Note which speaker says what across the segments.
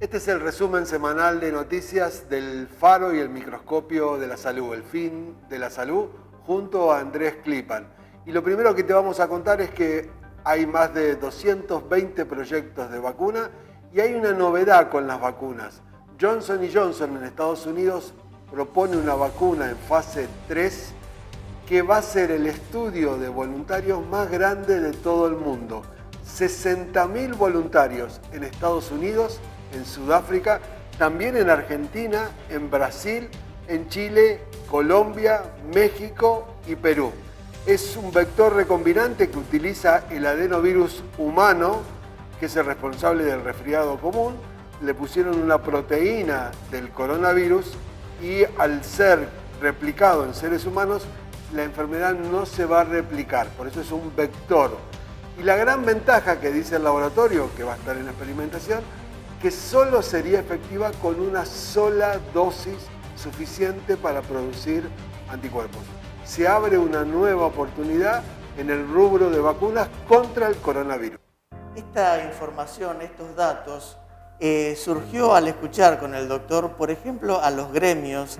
Speaker 1: Este es el resumen semanal de noticias del Faro y el Microscopio de la Salud, el fin de la salud, junto a Andrés Klipan. Y lo primero que te vamos a contar es que hay más de 220 proyectos de vacuna y hay una novedad con las vacunas. Johnson & Johnson en Estados Unidos propone una vacuna en fase 3 que va a ser el estudio de voluntarios más grande de todo el mundo. 60.000 voluntarios en Estados Unidos, en Sudáfrica, también en Argentina, en Brasil, en Chile, Colombia, México y Perú. Es un vector recombinante que utiliza el adenovirus humano, que es el responsable del resfriado común. Le pusieron una proteína del coronavirus y al ser replicado en seres humanos, la enfermedad no se va a replicar, por eso es un vector. Y la gran ventaja que dice el laboratorio, que va a estar en experimentación, que solo sería efectiva con una sola dosis suficiente para producir anticuerpos. Se abre una nueva oportunidad en el rubro de vacunas contra el coronavirus.
Speaker 2: Esta información, estos datos, surgió al escuchar con el doctor, por ejemplo, a los gremios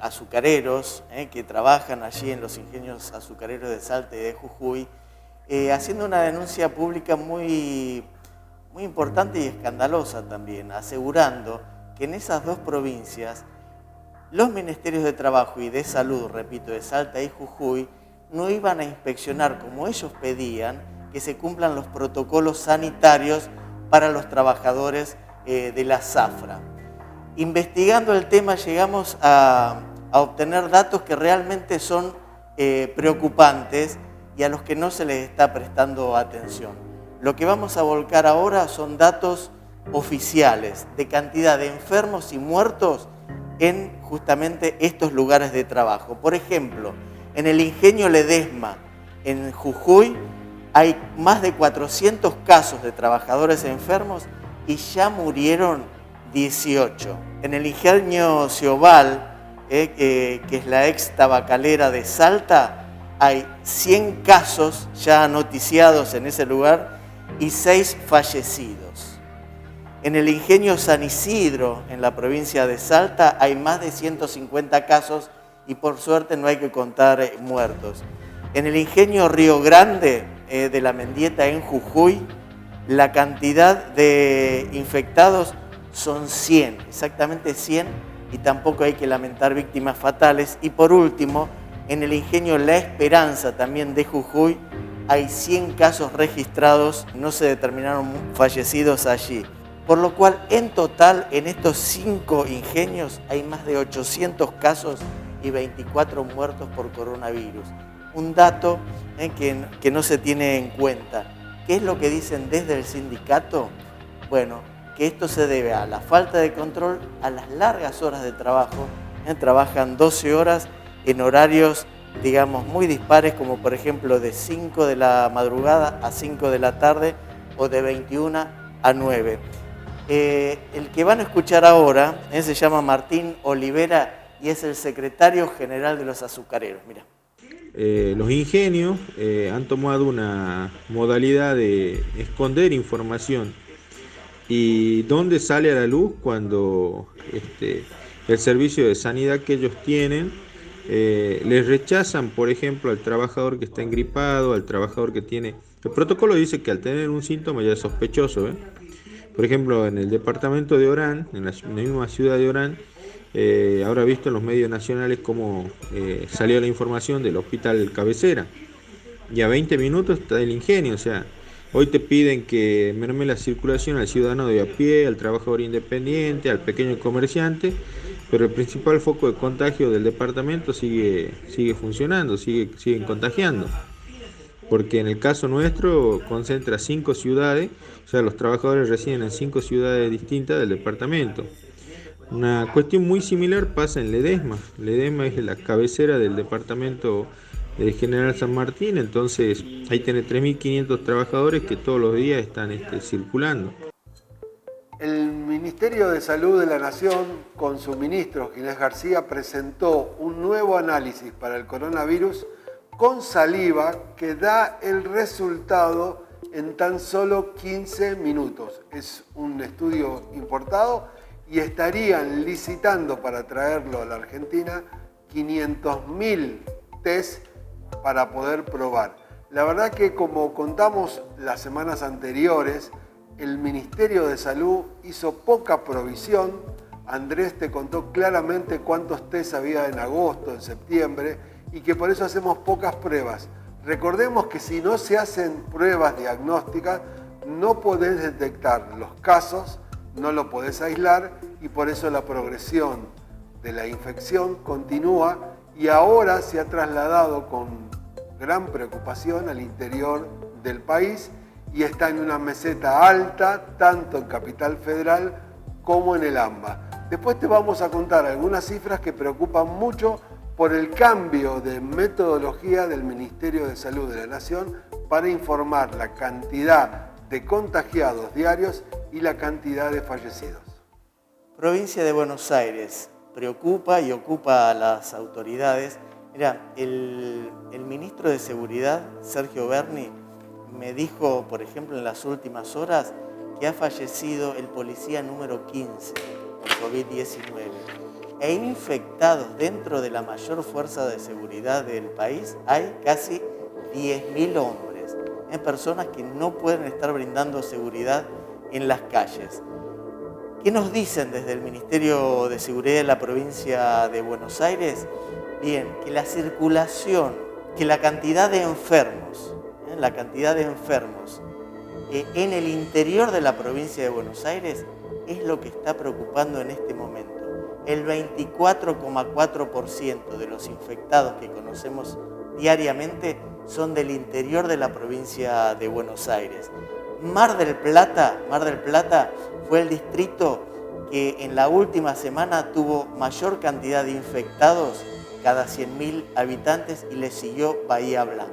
Speaker 2: azucareros que trabajan allí en los ingenios azucareros de Salta y de Jujuy, haciendo una denuncia pública muy importante y escandalosa también, asegurando que en esas dos provincias los ministerios de Trabajo y de Salud, repito, de Salta y Jujuy, no iban a inspeccionar como ellos pedían que se cumplan los protocolos sanitarios para los trabajadores de la zafra. Investigando el tema llegamos a obtener datos que realmente son preocupantes y a los que no se les está prestando atención. Lo que vamos a volcar ahora son datos oficiales de cantidad de enfermos y muertos en justamente estos lugares de trabajo. Por ejemplo, en el ingenio Ledesma, en Jujuy, hay más de 400 casos de trabajadores enfermos y ya murieron 18. En el ingenio Ciobal, que es la ex tabacalera de Salta, hay 100 casos ya noticiados en ese lugar y 6 fallecidos. En el ingenio San Isidro, en la provincia de Salta, hay más de 150 casos y por suerte no hay que contar muertos. En el ingenio Río Grande de la Mendieta en Jujuy, la cantidad de infectados son 100, exactamente 100, y tampoco hay que lamentar víctimas fatales. Y por último, en el ingenio La Esperanza, también de Jujuy, hay 100 casos registrados, no se determinaron fallecidos allí. Por lo cual, en total, en estos 5 ingenios hay más de 800 casos y 24 muertos por coronavirus. Un dato que no se tiene en cuenta. ¿Qué es lo que dicen desde el sindicato? Bueno, que esto se debe a la falta de control, a las largas horas de trabajo. Trabajan 12 horas en horarios, digamos, muy dispares, como por ejemplo de 5 de la madrugada a 5 de la tarde o de 21 a 9. El que van a escuchar ahora se llama Martín Olivera y es el secretario general de los azucareros. Mira.
Speaker 3: Los ingenios han tomado una modalidad de esconder información y dónde sale a la luz cuando el servicio de sanidad que ellos tienen les rechazan, por ejemplo, al trabajador que está engripado, al trabajador que tiene... El protocolo dice que al tener un síntoma ya es sospechoso. Por ejemplo, en el departamento de Orán, en la misma ciudad de Orán, habrá visto en los medios nacionales cómo salió la información del hospital cabecera. Y a 20 minutos está el ingenio, o sea, hoy te piden que merme la circulación al ciudadano de a pie, al trabajador independiente, al pequeño comerciante, pero el principal foco de contagio del departamento sigue funcionando, siguen contagiando. Porque en el caso nuestro concentra 5 ciudades, o sea, los trabajadores residen en 5 ciudades distintas del departamento. Una cuestión muy similar pasa en Ledesma. Ledesma es la cabecera del departamento de General San Martín, entonces ahí tiene 3.500 trabajadores que todos los días están circulando.
Speaker 1: El Ministerio de Salud de la Nación, con su ministro Ginés García, presentó un nuevo análisis para el coronavirus con saliva que da el resultado en tan solo 15 minutos. Es un estudio importado y estarían licitando para traerlo a la Argentina 500.000 test para poder probar. La verdad que, como contamos las semanas anteriores, el Ministerio de Salud hizo poca provisión. Andrés te contó claramente cuántos test había en agosto, en septiembre, y que por eso hacemos pocas pruebas. Recordemos que si no se hacen pruebas diagnósticas, no podés detectar los casos, no lo podés aislar, y por eso la progresión de la infección continúa y ahora se ha trasladado con gran preocupación al interior del país y está en una meseta alta, tanto en Capital Federal como en el AMBA. Después te vamos a contar algunas cifras que preocupan mucho por el cambio de metodología del Ministerio de Salud de la Nación para informar la cantidad de contagiados diarios y la cantidad de fallecidos.
Speaker 2: Provincia de Buenos Aires preocupa y ocupa a las autoridades. Mira, el ministro de Seguridad, Sergio Berni, me dijo, por ejemplo, en las últimas horas, que ha fallecido el policía número 15 por COVID-19. E infectados dentro de la mayor fuerza de seguridad del país hay casi 10.000 hombres, personas que no pueden estar brindando seguridad en las calles. ¿Qué nos dicen desde el Ministerio de Seguridad de la provincia de Buenos Aires? Bien, que la circulación, que la cantidad de enfermos en el interior de la provincia de Buenos Aires es lo que está preocupando en este momento. El 24,4% de los infectados que conocemos diariamente son del interior de la provincia de Buenos Aires. Mar del Plata fue el distrito que en la última semana tuvo mayor cantidad de infectados cada 100.000 habitantes y le siguió Bahía Blanca.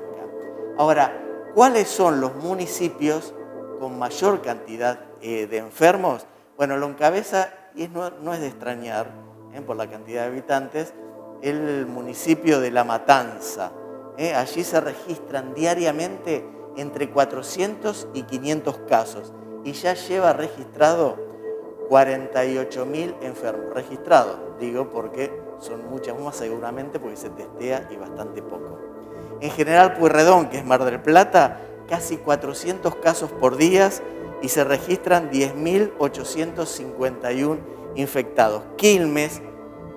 Speaker 2: Ahora, ¿cuáles son los municipios con mayor cantidad de enfermos? Bueno, lo encabeza, y no es de extrañar por la cantidad de habitantes, el municipio de La Matanza. Allí se registran diariamente entre 400 y 500 casos y ya lleva registrado 48.000 enfermos. Registrados, digo, porque son muchas más seguramente porque se testea y bastante poco. En General Pueyrredón, que es Mar del Plata, casi 400 casos por día y se registran 10.851 infectados. Quilmes,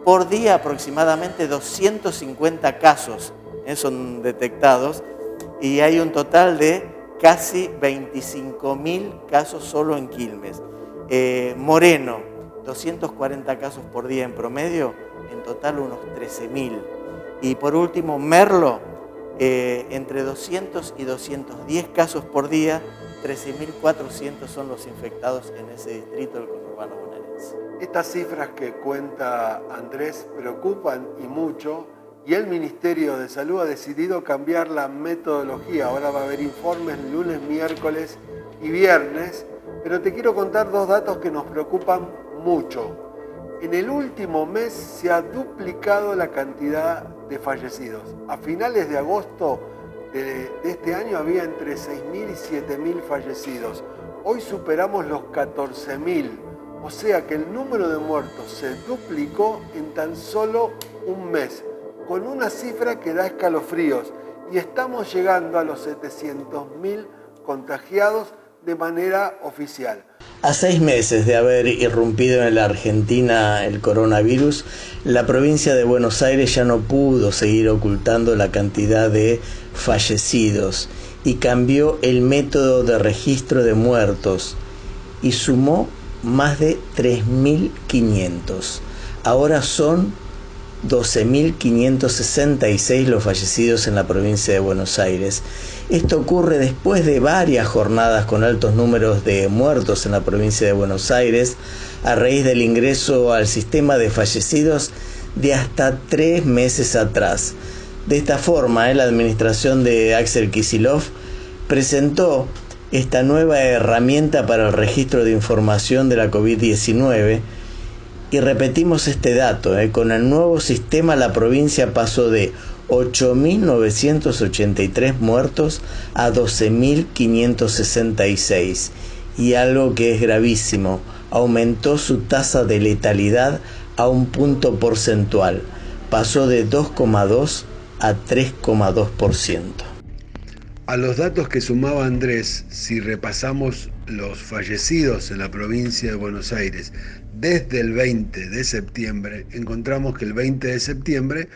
Speaker 2: por día aproximadamente 250 casos son detectados y hay un total de casi 25.000 casos solo en Quilmes. Moreno, 240 casos por día en promedio, en total unos 13.000. Y por último, Merlo, entre 200 y 210 casos por día, 13.400 son los infectados en ese distrito del conurbano bonaerense.
Speaker 1: Estas cifras que cuenta Andrés preocupan y mucho, y el Ministerio de Salud ha decidido cambiar la metodología. Ahora va a haber informes lunes, miércoles y viernes, pero te quiero contar dos datos que nos preocupan mucho. En el último mes se ha duplicado la cantidad de fallecidos. A finales de agosto de este año había entre 6.000 y 7.000 fallecidos. Hoy superamos los 14.000. O sea que el número de muertos se duplicó en tan solo un mes, con una cifra que da escalofríos. Y estamos llegando a los 700.000 contagiados de manera oficial.
Speaker 2: A 6 meses de haber irrumpido en la Argentina el coronavirus, la provincia de Buenos Aires ya no pudo seguir ocultando la cantidad de fallecidos y cambió el método de registro de muertos y sumó más de 3.500. Ahora son 12.566 los fallecidos en la provincia de Buenos Aires. Esto ocurre después de varias jornadas con altos números de muertos en la provincia de Buenos Aires a raíz del ingreso al sistema de fallecidos de hasta 3 meses atrás. De esta forma, la administración de Axel Kicillof presentó esta nueva herramienta para el registro de información de la COVID-19. Y repetimos este dato, con el nuevo sistema la provincia pasó de 8.983 muertos a 12.566. Y algo que es gravísimo, aumentó su tasa de letalidad a un punto porcentual. Pasó de 2,2 a 3,2%.
Speaker 1: A los datos que sumaba Andrés, si repasamos los fallecidos en la provincia de Buenos Aires desde el 20 de septiembre, encontramos que el 20 de septiembre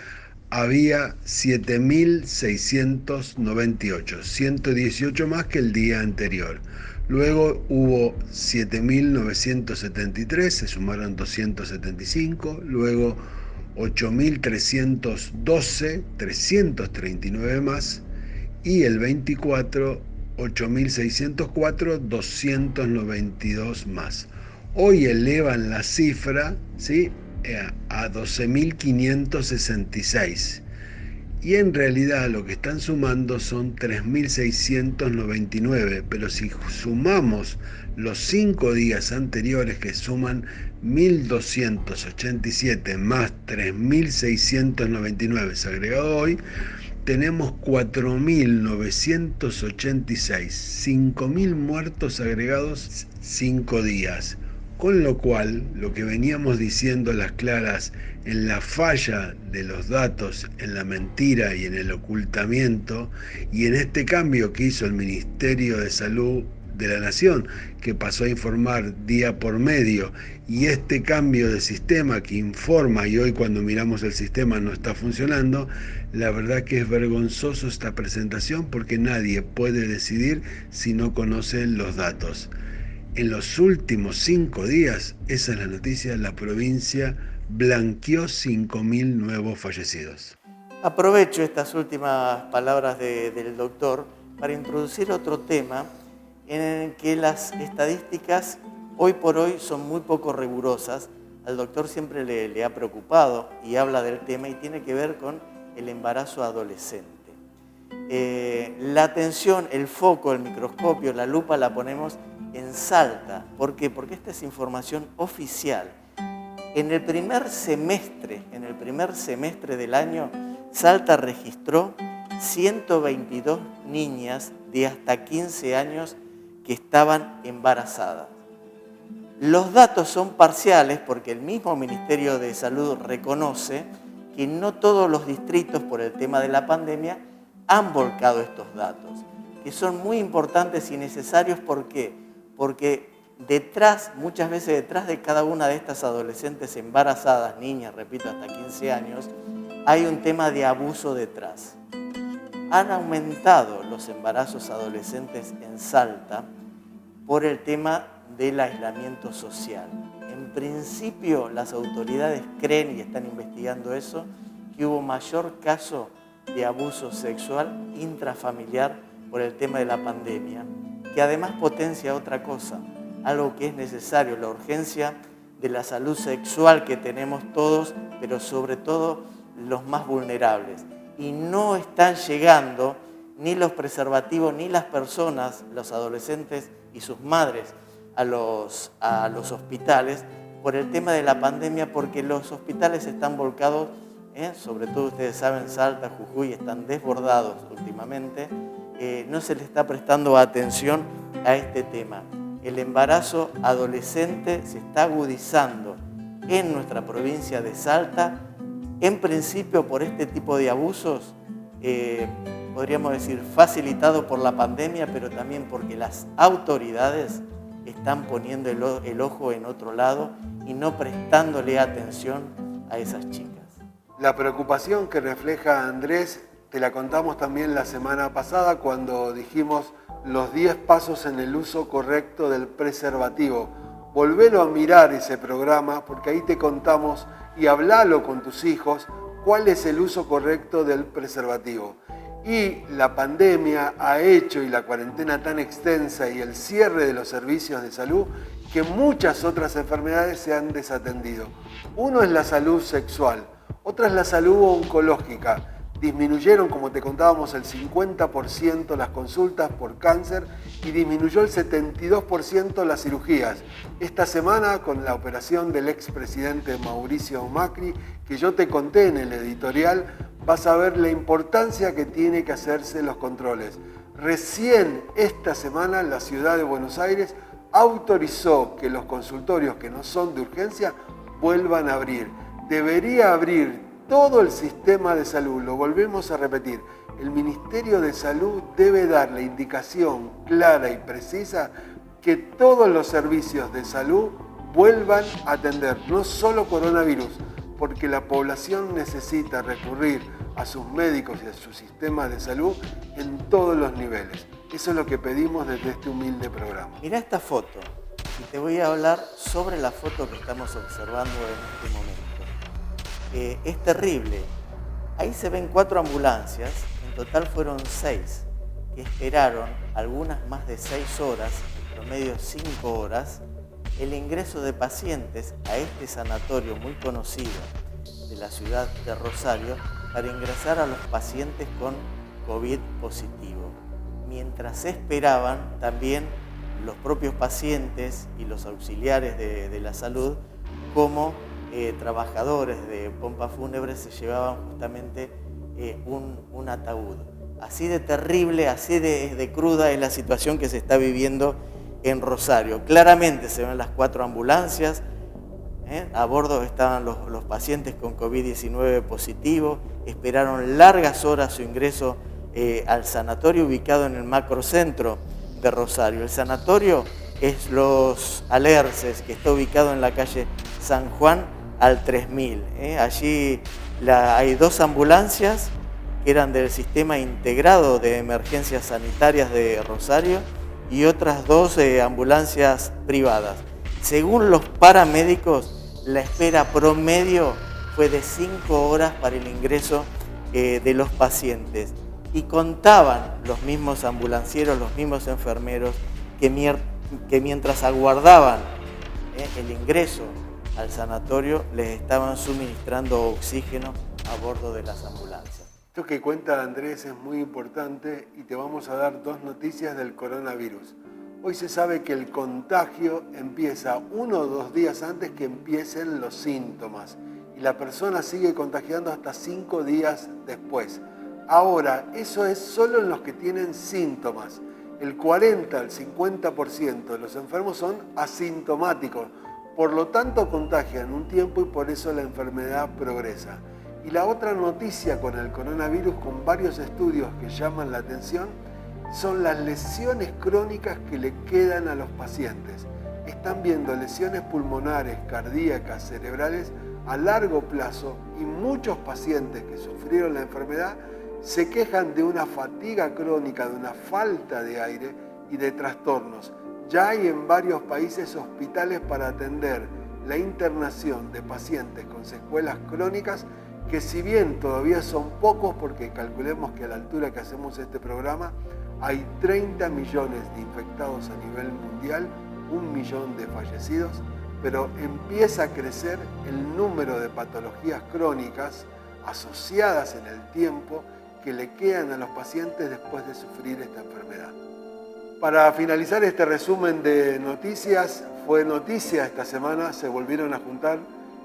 Speaker 1: había 7.698, 118 más que el día anterior. Luego hubo 7.973, se sumaron 275, luego 8.312, 339 más, y el 24, 8.604, 292 más. Hoy elevan la cifra, ¿sí?, a 12.566. Y en realidad lo que están sumando son 3.699, pero si sumamos los 5 días anteriores, que suman 1.287 más 3.699 agregado hoy, tenemos 4.986, 5.000 muertos agregados 5 días. Con lo cual, lo que veníamos diciendo a las claras en la falla de los datos, en la mentira y en el ocultamiento, y en este cambio que hizo el Ministerio de Salud de la Nación, que pasó a informar día por medio, y este cambio de sistema que informa, y hoy cuando miramos el sistema no está funcionando, la verdad que es vergonzoso esta presentación, porque nadie puede decidir si no conoce los datos. En los últimos 5 días, esa es la noticia, la provincia blanqueó 5.000 nuevos fallecidos.
Speaker 2: Aprovecho estas últimas palabras del doctor para introducir otro tema en el que las estadísticas hoy por hoy son muy poco rigurosas. Al doctor siempre le ha preocupado y habla del tema, y tiene que ver con el embarazo adolescente. La atención, el foco, el microscopio, la lupa la ponemos en Salta. ¿Por qué? Porque esta es información oficial. En el primer semestre del año, Salta registró 122 niñas de hasta 15 años que estaban embarazadas. Los datos son parciales porque el mismo Ministerio de Salud reconoce que no todos los distritos, por el tema de la pandemia, han volcado estos datos, que son muy importantes y necesarios. ¿Por qué? Porque muchas veces detrás de cada una de estas adolescentes embarazadas, niñas, repito, hasta 15 años, hay un tema de abuso detrás. Han aumentado los embarazos adolescentes en Salta por el tema del aislamiento social. En principio, las autoridades creen, y están investigando eso, que hubo mayor caso de abuso sexual intrafamiliar por el tema de la pandemia, que además potencia otra cosa, algo que es necesario, la urgencia de la salud sexual que tenemos todos, pero sobre todo los más vulnerables. Y no están llegando ni los preservativos, ni las personas, los adolescentes y sus madres, a los hospitales por el tema de la pandemia, porque los hospitales están volcados, sobre todo ustedes saben, Salta, Jujuy, están desbordados últimamente. No se le está prestando atención a este tema. El embarazo adolescente se está agudizando en nuestra provincia de Salta, en principio por este tipo de abusos, podríamos decir facilitado por la pandemia, pero también porque las autoridades están poniendo el ojo en otro lado y no prestándole atención a esas chicas.
Speaker 1: La preocupación que refleja Andrés te la contamos también la semana pasada cuando dijimos los 10 pasos en el uso correcto del preservativo. Volvelo a mirar ese programa porque ahí te contamos, y hablalo con tus hijos, cuál es el uso correcto del preservativo. Y la pandemia ha hecho, y la cuarentena tan extensa y el cierre de los servicios de salud, que muchas otras enfermedades se han desatendido. Uno es la salud sexual, otra es la salud oncológica. Disminuyeron, como te contábamos, el 50% las consultas por cáncer y disminuyó el 72% las cirugías. Esta semana, con la operación del expresidente Mauricio Macri, que yo te conté en el editorial, vas a ver la importancia que tiene que hacerse los controles. Recién esta semana la ciudad de Buenos Aires autorizó que los consultorios que no son de urgencia vuelvan a abrir. Debería abrir todo el sistema de salud, lo volvemos a repetir. El Ministerio de Salud debe dar la indicación clara y precisa que todos los servicios de salud vuelvan a atender, no solo coronavirus, porque la población necesita recurrir a sus médicos y a sus sistemas de salud en todos los niveles. Eso es lo que pedimos desde este humilde programa.
Speaker 2: Mirá esta foto y te voy a hablar sobre la foto que estamos observando en este momento. Es terrible. Ahí se ven 4 ambulancias, en total fueron 6, que esperaron algunas más de 6 horas, en promedio 5 horas, el ingreso de pacientes a este sanatorio muy conocido de la ciudad de Rosario para ingresar a los pacientes con COVID positivo. Mientras esperaban, también los propios pacientes y los auxiliares de la salud, como trabajadores de pompas fúnebres, se llevaban justamente un ataúd. Así de terrible, así de cruda es la situación que se está viviendo en Rosario. Claramente se ven las 4 ambulancias, a bordo estaban los pacientes con COVID-19 positivo, esperaron largas horas su ingreso al sanatorio ubicado en el macrocentro de Rosario. El sanatorio es Los Alerces, que está ubicado en la calle San Juan al 3000. Allí hay 2 ambulancias que eran del Sistema Integrado de Emergencias Sanitarias de Rosario y otras 2 ambulancias privadas. Según los paramédicos, la espera promedio fue de 5 horas para el ingreso de los pacientes. Y contaban los mismos ambulancieros, los mismos enfermeros, que mientras aguardaban el ingreso al sanatorio, les estaban suministrando oxígeno a bordo de las ambulancias.
Speaker 1: Esto que cuenta Andrés es muy importante y te vamos a dar 2 noticias del coronavirus. Hoy se sabe que el contagio empieza 1 o 2 días antes que empiecen los síntomas y la persona sigue contagiando hasta 5 días después. Ahora, eso es solo en los que tienen síntomas. El 40 al 50% de los enfermos son asintomáticos, por lo tanto contagian un tiempo y por eso la enfermedad progresa. Y la otra noticia con el coronavirus, con varios estudios que llaman la atención, son las lesiones crónicas que le quedan a los pacientes. Están viendo lesiones pulmonares, cardíacas, cerebrales a largo plazo y muchos pacientes que sufrieron la enfermedad se quejan de una fatiga crónica, de una falta de aire y de trastornos. Ya hay en varios países hospitales para atender la internación de pacientes con secuelas crónicas que, si bien todavía son pocos, porque calculemos que a la altura que hacemos este programa hay 30 millones de infectados a nivel mundial, 1 millón de fallecidos, pero empieza a crecer el número de patologías crónicas asociadas en el tiempo que le quedan a los pacientes después de sufrir esta enfermedad. Para finalizar este resumen de noticias, fue noticia esta semana, se volvieron a juntar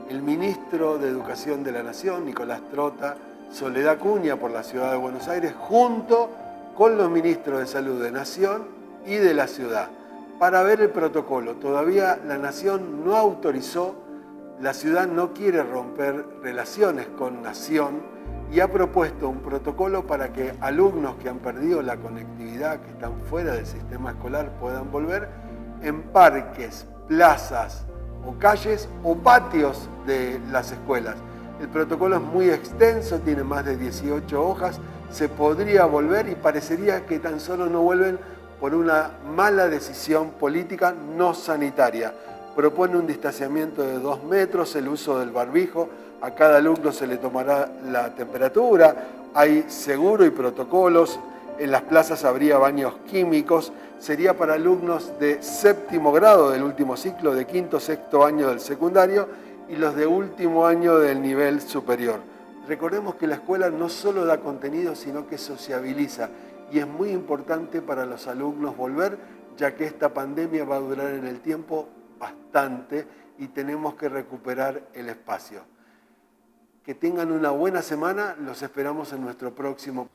Speaker 1: el ministro de Educación de la Nación, Nicolás Trota, Soledad Acuña por la Ciudad de Buenos Aires, junto con los ministros de Salud de Nación y de la ciudad, para ver el protocolo. Todavía la Nación no autorizó, la ciudad no quiere romper relaciones con Nación, y ha propuesto un protocolo para que alumnos que han perdido la conectividad, que están fuera del sistema escolar, puedan volver en parques, plazas o calles o patios de las escuelas. El protocolo es muy extenso, tiene más de 18 hojas, se podría volver y parecería que tan solo no vuelven por una mala decisión política no sanitaria. Propone un distanciamiento de 2 metros, el uso del barbijo, a cada alumno se le tomará la temperatura, hay seguro y protocolos, en las plazas habría baños químicos, sería para alumnos de 7º grado del último ciclo, de 5º, 6º año del secundario y los de último año del nivel superior. Recordemos que la escuela no solo da contenido, sino que sociabiliza y es muy importante para los alumnos volver, ya que esta pandemia va a durar en el tiempo bastante y tenemos que recuperar el espacio. que tengan una buena semana. Los esperamos en nuestro próximo.